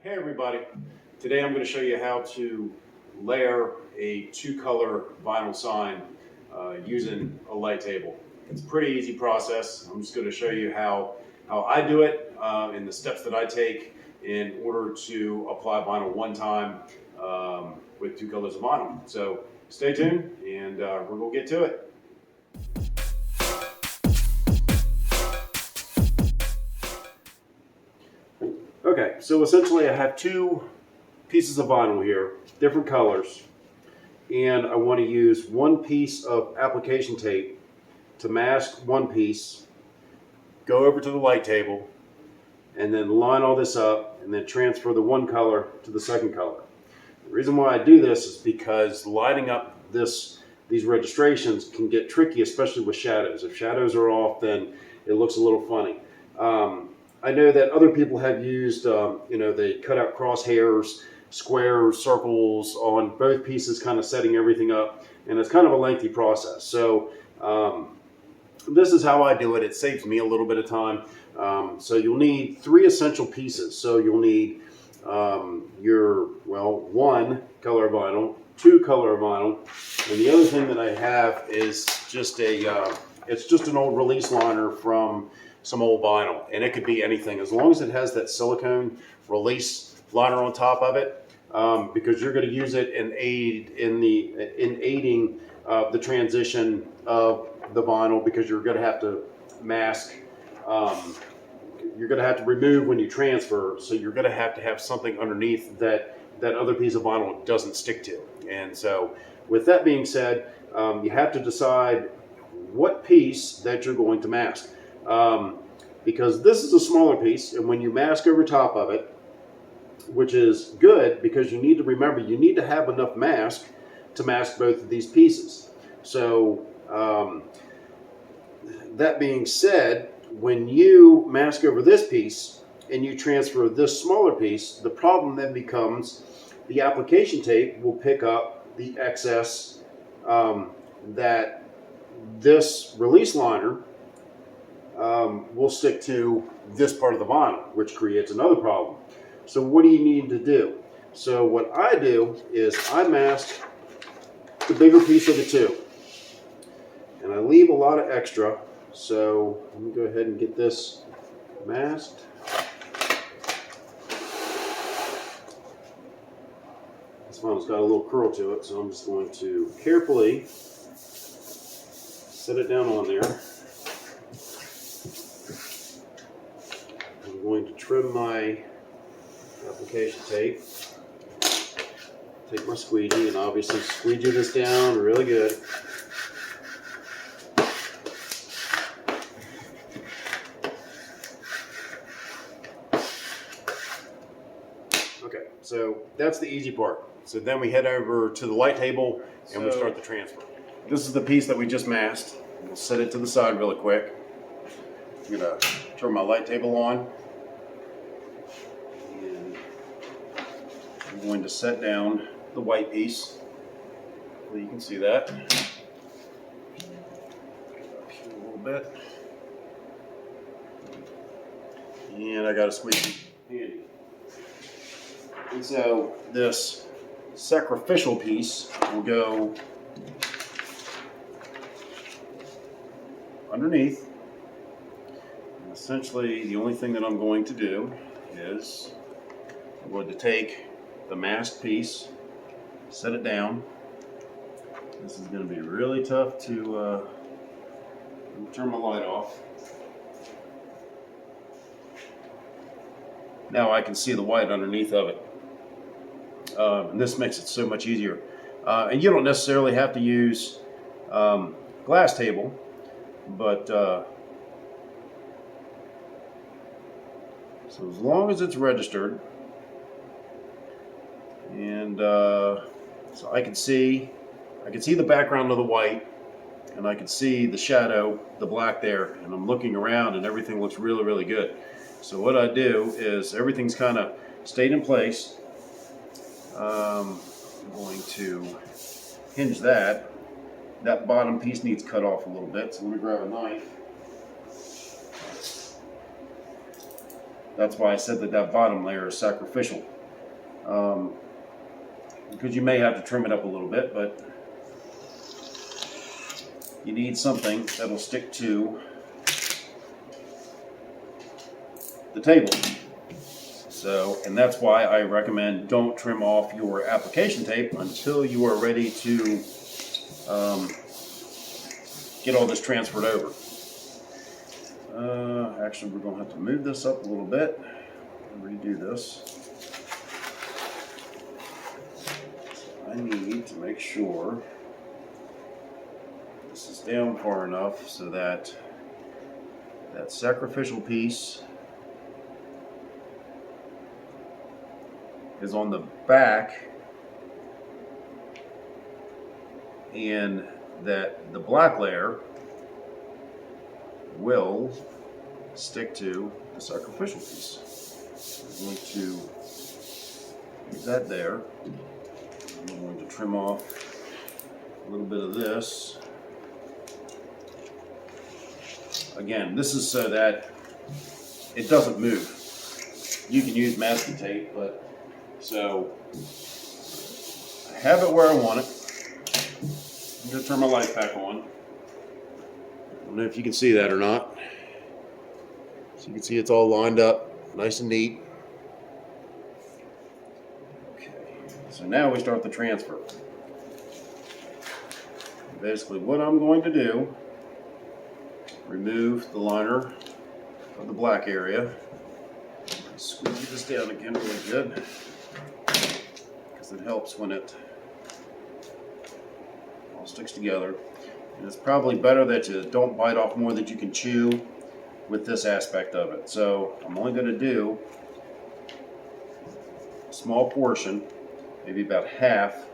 Hey everybody, today I'm going to show you how to layer a two-color vinyl sign using a light table. It's a pretty easy process. I'm just going to show you how I do it and the steps that I take in order to apply vinyl one time with two colors of vinyl. So stay tuned and we're going to get to it. Okay, so essentially I have two pieces of vinyl here, different colors, and I want to use one piece of application tape to mask one piece, go over to the light table, and then line all this up and then transfer the one color to the second color. The reason why I do this is because lining up these registrations can get tricky, especially with shadows. If shadows are off, then it looks a little funny. I know that other people have used, they cut out crosshairs, squares, circles on both pieces, kind of setting everything up, and it's kind of a lengthy process. So this is how I do it. It saves me a little bit of time. So you'll need three essential pieces. So you'll need one color vinyl, two color vinyl, and the other thing that I have is just it's just an old release liner from some old vinyl, and it could be anything as long as it has that silicone release liner on top of it, because you're going to use it in aiding the transition of the vinyl, because you're going to have to mask. You're going to have to remove when you transfer, so you're going to have something underneath that other piece of vinyl doesn't stick to. And so, with that being said, you have to decide what piece that you're going to mask. Because this is a smaller piece, and when you mask over top of it, which is good because you need to remember you need to have enough mask to mask both of these pieces. So that being said, when you mask over this piece and you transfer this smaller piece, the problem then becomes the application tape will pick up the excess that this release liner will stick to this part of the vinyl, which creates another problem. So what do you need to do? So what I do is I mask the bigger piece of the two, and I leave a lot of extra. So let me go ahead and get this masked. This vinyl has got a little curl to it, so I'm just going to carefully set it down on there. I'm going to trim my application tape, take my squeegee, and obviously squeegee this down really good. Okay, so that's the easy part. So then we head over to the light table and we start the transfer. This is the piece that we just masked. We'll set it to the side really quick. I'm going to turn my light table on. I'm going to set down the white piece. Hopefully you can see that. Up here a little bit. And I got a squeegee handy. And so this sacrificial piece will go underneath. And essentially the only thing that I'm going to do is I'm going to take the mask piece, set it down. This is going to be really tough to turn my light off. Now I can see the white underneath of it. And this makes it so much easier. And you don't necessarily have to use glass table, but so as long as it's registered, and so I can see the background of the white, and I can see the shadow, the black there, and I'm looking around and everything looks really, really good. So what I do is everything's kind of stayed in place. I'm going to hinge that. That bottom piece needs cut off a little bit, so let me grab a knife. That's why I said that that bottom layer is sacrificial. Because you may have to trim it up a little bit, but you need something that'll stick to the table. So, and that's why I recommend don't trim off your application tape until you are ready to get all this transferred over. Actually, we're going to have to move this up a little bit and redo this. I need to make sure this is down far enough so that that sacrificial piece is on the back and that the black layer will stick to the sacrificial piece. I'm going to leave that there. I'm going to trim off a little bit of this. Again, this is so that it doesn't move. You can use masking tape, but so I have it where I want it. I'm going to turn my light back on. I don't know if you can see that or not. So you can see it's all lined up, nice and neat. Okay, so now we start the transfer. Basically what I'm going to do, remove the liner of the black area. Squeeze this down again really good, because it helps when it all sticks together. And it's probably better that you don't bite off more than you can chew with this aspect of it. So I'm only going to do a small portion, maybe about half,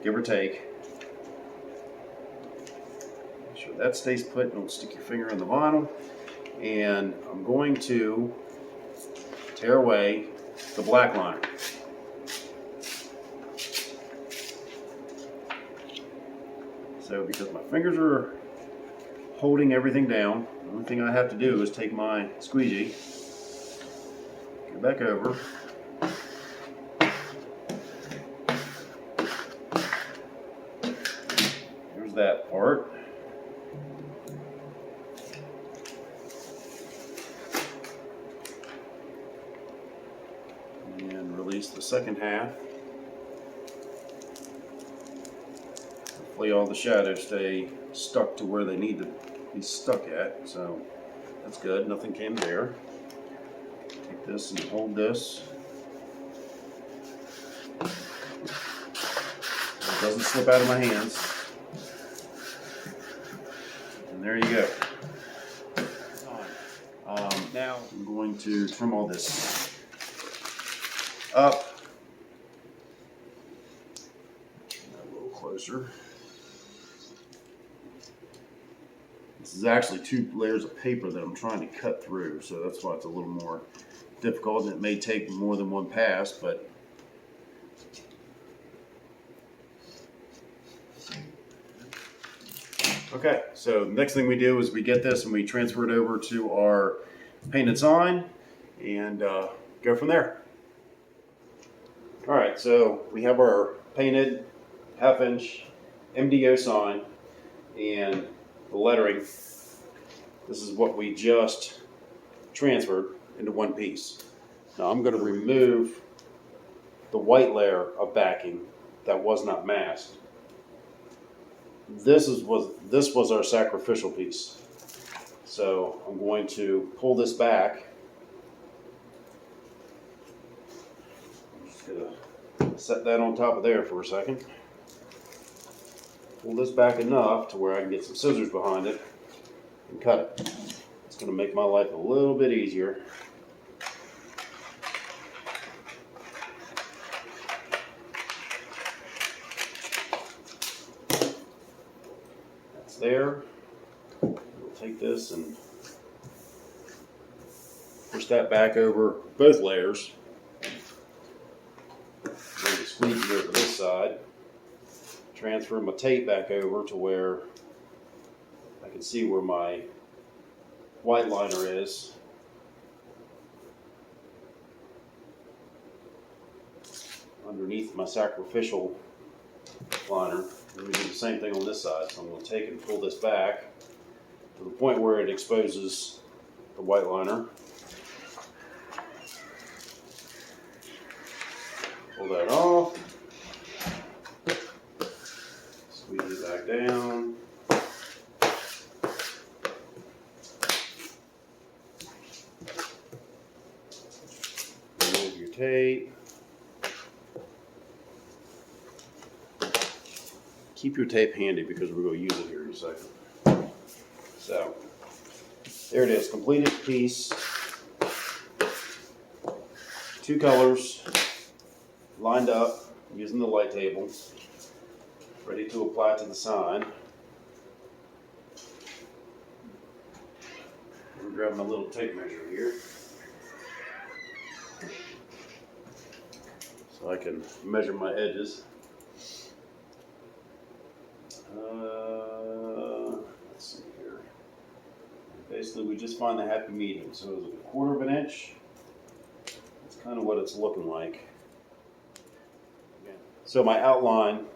give or take. Make sure that stays put. Don't stick your finger in the vinyl. And I'm going to tear away the black liner. So because my fingers are holding everything down, the only thing I have to do is take my squeegee, go back over, here's that part, and release the second half. Hopefully all the shadows stay stuck to where they need to be stuck at, so that's good, nothing came there. Take this and hold this. It doesn't slip out of my hands. And there you go. Now I'm going to trim all this up. A little closer. This is actually 2 layers of paper that I'm trying to cut through, so that's why it's a little more difficult, and it may take more than one pass, but okay, so the next thing we do is we get this and we transfer it over to our painted sign and go from there. All right, so we have our painted 1/2 inch MDO sign and the lettering. This is what we just transferred into one piece. Now I'm going to remove the white layer of backing that was not masked. This was our sacrificial piece. So I'm going to pull this back. I'm just going to set that on top of there for a second. Pull this back enough to where I can get some scissors behind it and cut it. It's going to make my life a little bit easier. That's there. We'll take this and push that back over both layers. Bring the squeegee over this side. Transfer my tape back over to where I can see where my white liner is. underneath my sacrificial liner. I'm going to do the same thing on this side. So I'm going to take and pull this back to the point where it exposes the white liner. Pull that off. Squeeze it back down. Remove your tape. Keep your tape handy because we're going to use it here in a second. So, there it is, completed piece. 2 colors lined up using the light table, ready to apply to the sign. I'm grabbing my little tape measure here so I can measure my edges. Let's see here. Basically, we just find the happy medium. So it's a 1/4 inch. That's kind of what it's looking like. So my outline,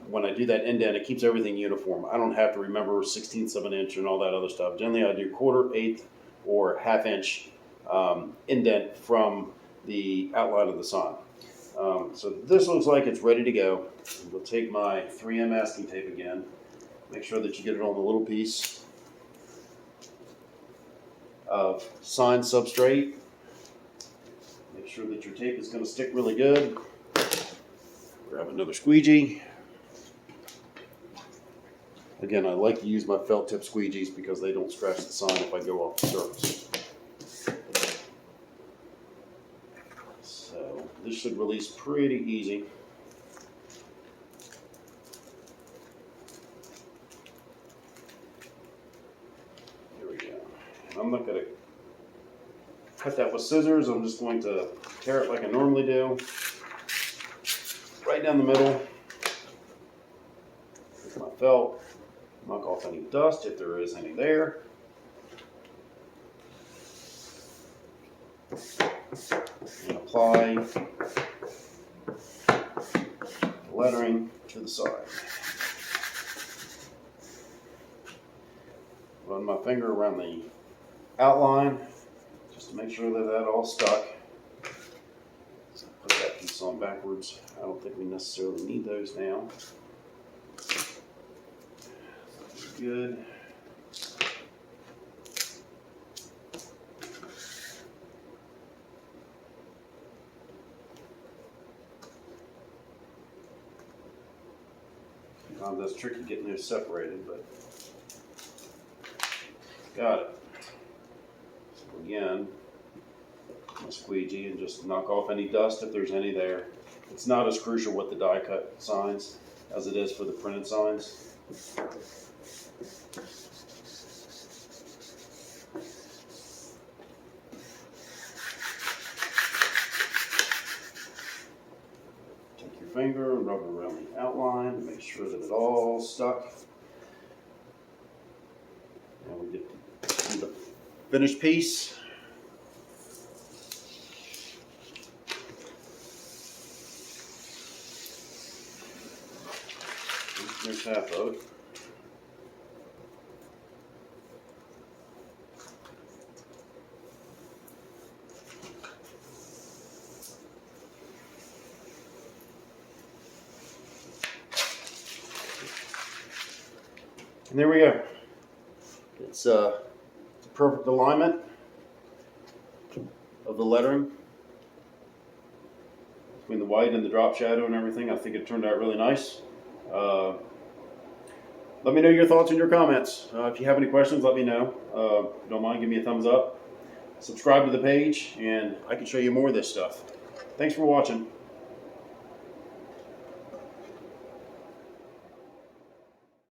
when I do that indent, it keeps everything uniform. I don't have to remember 1/16 of an inch and all that other stuff. Generally, I do 1/4, 1/8, or 1/2 inch indent from the outline of the sign. So this looks like it's ready to go. We'll take my 3M masking tape again. Make sure that you get it on the little piece of sign substrate. Make sure that your tape is going to stick really good. Grab another squeegee. Again, I like to use my felt tip squeegees because they don't scratch the sign if I go off the surface. So this should release pretty easy. There we go. And I'm not going to cut that with scissors. I'm just going to tear it like I normally do. Right down the middle. With my felt. Knock off any dust if there is any there. And apply the lettering to the side. Run my finger around the outline just to make sure that that all stuck. Put that piece on backwards. I don't think we necessarily need those now. Good. Sometimes that's tricky getting those separated, but got it. So again, my squeegee and just knock off any dust if there's any there. It's not as crucial with the die cut signs as it is for the printed signs. Take your finger and rub it around the outline to make sure that it all stuck. And we get to the finished piece. There's half of it. And there we go. It's a perfect alignment of the lettering between the white and the drop shadow and everything. I think it turned out really nice. Let me know your thoughts and your comments. If you have any questions, let me know. If you don't mind, give me a thumbs up. Subscribe to the page, and I can show you more of this stuff. Thanks for watching.